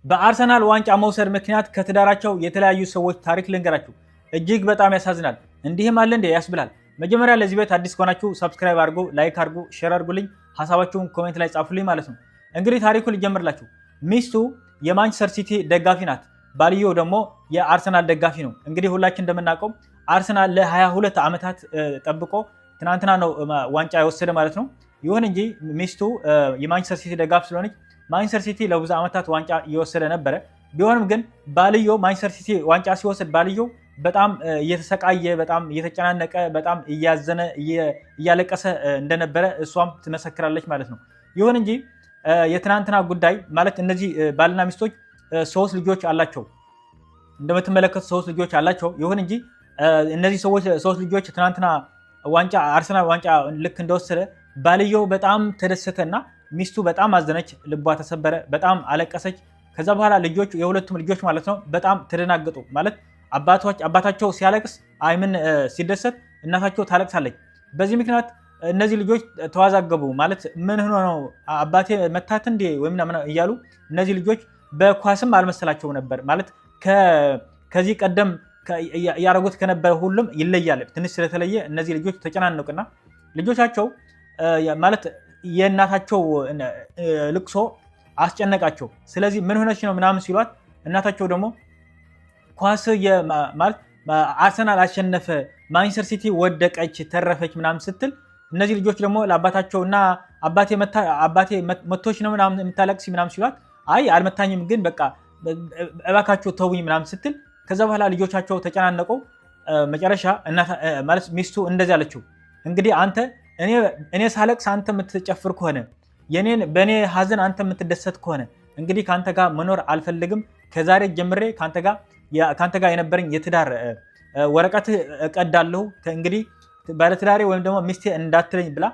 በአርሰናል ዋንጫ መውሰድ ምክንያት ከትዳራቸው የተለያዩ ሰዎች ታሪክ ልንገራችሁ። እጅግ በጣም ያሳዝናል። እንዲህም አለ እንዴ ያስብላል። መጀመሪያ ለዚህ ቤት አዲስ ከሆናችሁ ሰብስክራይብ አድርጉ፣ ላይክ አድርጉ፣ ሼር አድርጉልኝ፣ ሀሳባችሁን ኮሜንት ላይ ጻፉልኝ ማለት ነው። እንግዲህ ታሪኩ ልጀምርላችሁ። ሚስቱ የማንቸስተር ሲቲ ደጋፊ ናት። ባልየው ደግሞ የአርሰናል ደጋፊ ነው። እንግዲህ ሁላችን እንደምናውቀው አርሰናል ለ22 ዓመታት ጠብቆ ትናንትና ነው ዋንጫ የወሰደ ማለት ነው። ይሁን እንጂ ሚስቱ የማንቸስተር ሲቲ ደጋፊ ስለሆነች ማንቸስተር ሲቲ ለብዙ ዓመታት ዋንጫ እየወሰደ ነበረ። ቢሆንም ግን ባልየው ማንቸስተር ሲቲ ዋንጫ ሲወስድ ባልየው በጣም እየተሰቃየ፣ በጣም እየተጨናነቀ፣ በጣም እያዘነ እያለቀሰ እንደነበረ እሷም ትመሰክራለች ማለት ነው። ይሁን እንጂ የትናንትና ጉዳይ ማለት እነዚህ ባልና ሚስቶች 3 ልጆች አላቸው። እንደምትመለከቱ 3 ልጆች አላቸው። ይሁን እንጂ እነዚህ ሰዎች 3 ልጆች ትናንትና ዋንጫ አርሰናል ዋንጫ ልክ እንደወሰደ ባልየው በጣም ተደሰተና ሚስቱ በጣም አዘነች፣ ልቧ ተሰበረ፣ በጣም አለቀሰች። ከዛ በኋላ ልጆች የሁለቱም ልጆች ማለት ነው በጣም ተደናገጡ። ማለት አባታቸው ሲያለቅስ አይምን ሲደሰት እናታቸው ታለቅሳለች። በዚህ ምክንያት እነዚህ ልጆች ተዋዛገቡ። ማለት ምን ሆኖ ነው አባቴ መታት እንዴ ወይም እያሉ እነዚህ ልጆች በኳስም አልመሰላቸው ነበር። ማለት ከዚህ ቀደም ያደረጉት ከነበረ ሁሉም ይለያል። ትንሽ ስለተለየ እነዚህ ልጆች ተጨናነቁና ልጆቻቸው ማለት የእናታቸው ልቅሶ አስጨነቃቸው። ስለዚህ ምን ሆነች ነው ምናምን ሲሏት እናታቸው ደግሞ ኳስ ማለት አርሰናል አሸነፈ፣ ማንቸስተር ሲቲ ወደቀች፣ ተረፈች ምናምን ስትል እነዚህ ልጆች ደግሞ ለአባታቸው እና አባቴ መቶች ነው ምናምን የምታለቅሲ ምናምን ሲሏት አይ አልመታኝም፣ ግን በቃ እባካቸው ተውኝ ምናምን ስትል ከዛ በኋላ ልጆቻቸው ተጨናነቁ። መጨረሻ ማለት ሚስቱ እንደዚህ አለችው፣ እንግዲህ አንተ እኔ ሳለቅስ አንተ የምትጨፍር ከሆነ በእኔ ሀዘን አንተ የምትደሰት ከሆነ እንግዲህ ከአንተ ጋር መኖር አልፈልግም። ከዛሬ ጀምሬ ከአንተ ጋር የነበረኝ የትዳር ወረቀት እቀዳለሁ። እንግዲህ ባለትዳሬ ወይም ደግሞ ሚስቴ እንዳትለኝ ብላ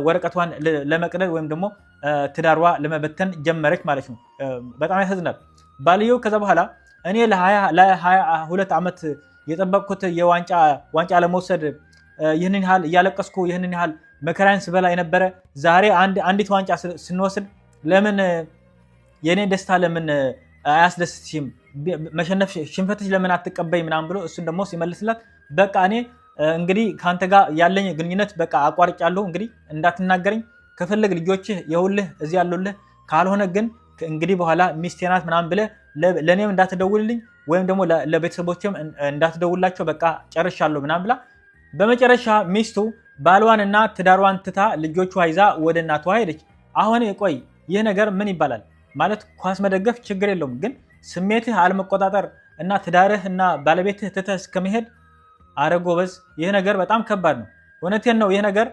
ወረቀቷን ለመቅደድ ወይም ደግሞ ትዳሯ ለመበተን ጀመረች ማለት ነው። በጣም ያሳዝናል። ባልየው ከዛ በኋላ እኔ ለ22 ዓመት የጠበቅኩት ዋንጫ ለመውሰድ ይህንን ያህል እያለቀስኩ ይህንን ያህል መከራን ስበላ የነበረ ዛሬ አንዲት ዋንጫ ስንወስድ ለምን የኔ ደስታ ለምን አያስደስትሽም? መሸነፍ ሽንፈትሽ ለምን አትቀበይ ምናምን ብሎ እሱን ደግሞ ሲመልስላት በቃ እኔ እንግዲህ ከአንተ ጋር ያለኝ ግንኙነት በቃ አቋርጫለሁ። እንግዲህ እንዳትናገረኝ፣ ከፈለግ ልጆችህ የውልህ እዚህ ያሉልህ፣ ካልሆነ ግን እንግዲህ በኋላ ሚስቴ ናት ምናምን ብለህ ለእኔም እንዳትደውልልኝ ወይም ደግሞ ለቤተሰቦችም እንዳትደውላቸው በቃ ጨርሻለሁ ምናምን ብላ በመጨረሻ ሚስቱ ባልዋን እና ትዳሯን ትታ ልጆቿ ይዛ ወደ እናቷ ሄደች። አሁን ቆይ ይህ ነገር ምን ይባላል? ማለት ኳስ መደገፍ ችግር የለውም፣ ግን ስሜትህ አለመቆጣጠር እና ትዳርህ እና ባለቤትህ ትተህ እስከመሄድ አረ ጎበዝ፣ ይህ ነገር በጣም ከባድ ነው። እውነቴን ነው። ይህ ነገር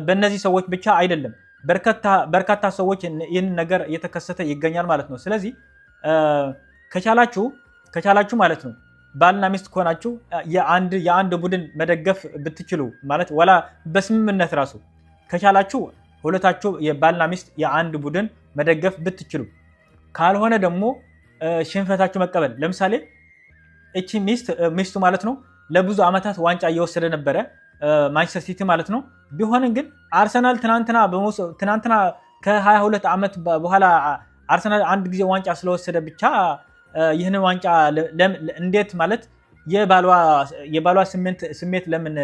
በእነዚህ ሰዎች ብቻ አይደለም፣ በርካታ ሰዎች ይህን ነገር እየተከሰተ ይገኛል ማለት ነው። ስለዚህ ከቻላችሁ ማለት ነው ባልና ሚስት ከሆናችሁ የአንድ ቡድን መደገፍ ብትችሉ ማለት ወላ በስምምነት ራሱ ከቻላችሁ ሁለታችሁ የባልና ሚስት የአንድ ቡድን መደገፍ ብትችሉ፣ ካልሆነ ደግሞ ሽንፈታችሁ መቀበል። ለምሳሌ እቺ ሚስቱ ማለት ነው ለብዙ ዓመታት ዋንጫ እየወሰደ ነበረ ማንቸስተር ሲቲ ማለት ነው። ቢሆንም ግን አርሰናል ትናንትና ከ22 ዓመት በኋላ አርሰናል አንድ ጊዜ ዋንጫ ስለወሰደ ብቻ ይህንን ዋንጫ እንዴት ማለት የባሏ ስሜት ለምን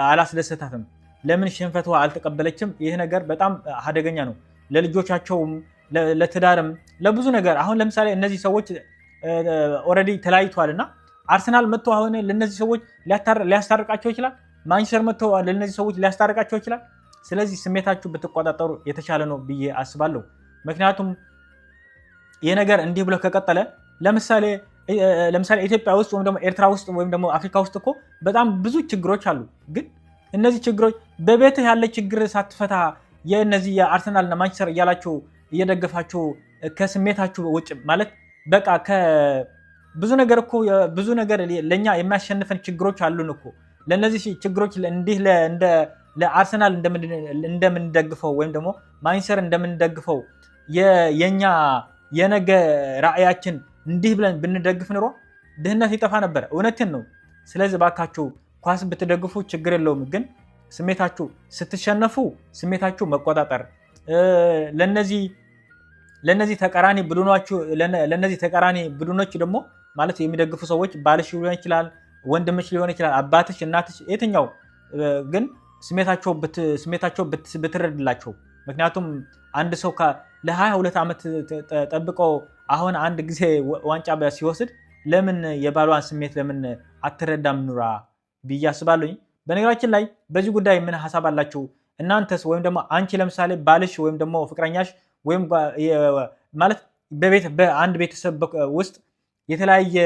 አላስደሰታትም? ለምን ሽንፈቷ አልተቀበለችም? ይህ ነገር በጣም አደገኛ ነው ለልጆቻቸውም፣ ለትዳርም፣ ለብዙ ነገር። አሁን ለምሳሌ እነዚህ ሰዎች ኦልሬዲ ተለያይተዋል እና አርሰናል መጥቶ አሁን ለነዚህ ሰዎች ሊያስታርቃቸው ይችላል። ማንቸስተር መጥቶ ለነዚህ ሰዎች ሊያስታርቃቸው ይችላል። ስለዚህ ስሜታችሁ ብትቆጣጠሩ የተሻለ ነው ብዬ አስባለሁ። ምክንያቱም ይህ ነገር እንዲህ ብሎ ከቀጠለ ለምሳሌ ኢትዮጵያ ውስጥ ወይም ደግሞ ኤርትራ ውስጥ ወይም ደግሞ አፍሪካ ውስጥ እኮ በጣም ብዙ ችግሮች አሉ። ግን እነዚህ ችግሮች በቤትህ ያለ ችግር ሳትፈታ የእነዚህ የአርሰናልና ማንቸስተር እያላችሁ እየደገፋችሁ ከስሜታችሁ ውጭ ማለት በቃ ብዙ ነገር ለኛ የሚያሸንፈን ችግሮች አሉን እኮ። ለነዚህ ችግሮች እንዲህ ለአርሰናል እንደምንደግፈው ወይም ደግሞ ማንቸስተር እንደምንደግፈው የኛ የነገ ራዕያችን እንዲህ ብለን ብንደግፍ ኑሮ ድህነት ይጠፋ ነበር። እውነትን ነው። ስለዚህ ባካችሁ ኳስ ብትደግፉ ችግር የለውም፣ ግን ስሜታችሁ ስትሸነፉ ስሜታችሁ መቆጣጠር፣ ለነዚህ ለነዚህ ተቃራኒ ቡድኖች ደግሞ ማለት የሚደግፉ ሰዎች ባልሽ ሊሆን ይችላል፣ ወንድምሽ ሊሆን ይችላል፣ አባትሽ፣ እናትሽ፣ የትኛው ግን ስሜታቸው ብትረድላቸው። ምክንያቱም አንድ ሰው ለ22 ዓመት ጠብቆ አሁን አንድ ጊዜ ዋንጫ ሲወስድ ለምን የባሏን ስሜት ለምን አትረዳም ኑራ ብዬ አስባለሁኝ። በነገራችን ላይ በዚህ ጉዳይ ምን ሀሳብ አላችሁ እናንተስ? ወይም ደግሞ አንቺ ለምሳሌ ባልሽ ወይም ደግሞ ፍቅረኛሽ ወይም ማለት በአንድ ቤተሰብ ውስጥ የተለያየ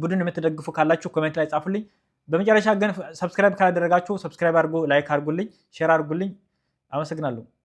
ቡድን የምትደግፉ ካላችሁ ኮሜንት ላይ ጻፉልኝ። በመጨረሻ ግን ሰብስክራይብ ካላደረጋችሁ ሰብስክራይብ አድርጉ፣ ላይክ አድርጉልኝ፣ ሼር አድርጉልኝ። አመሰግናለሁ።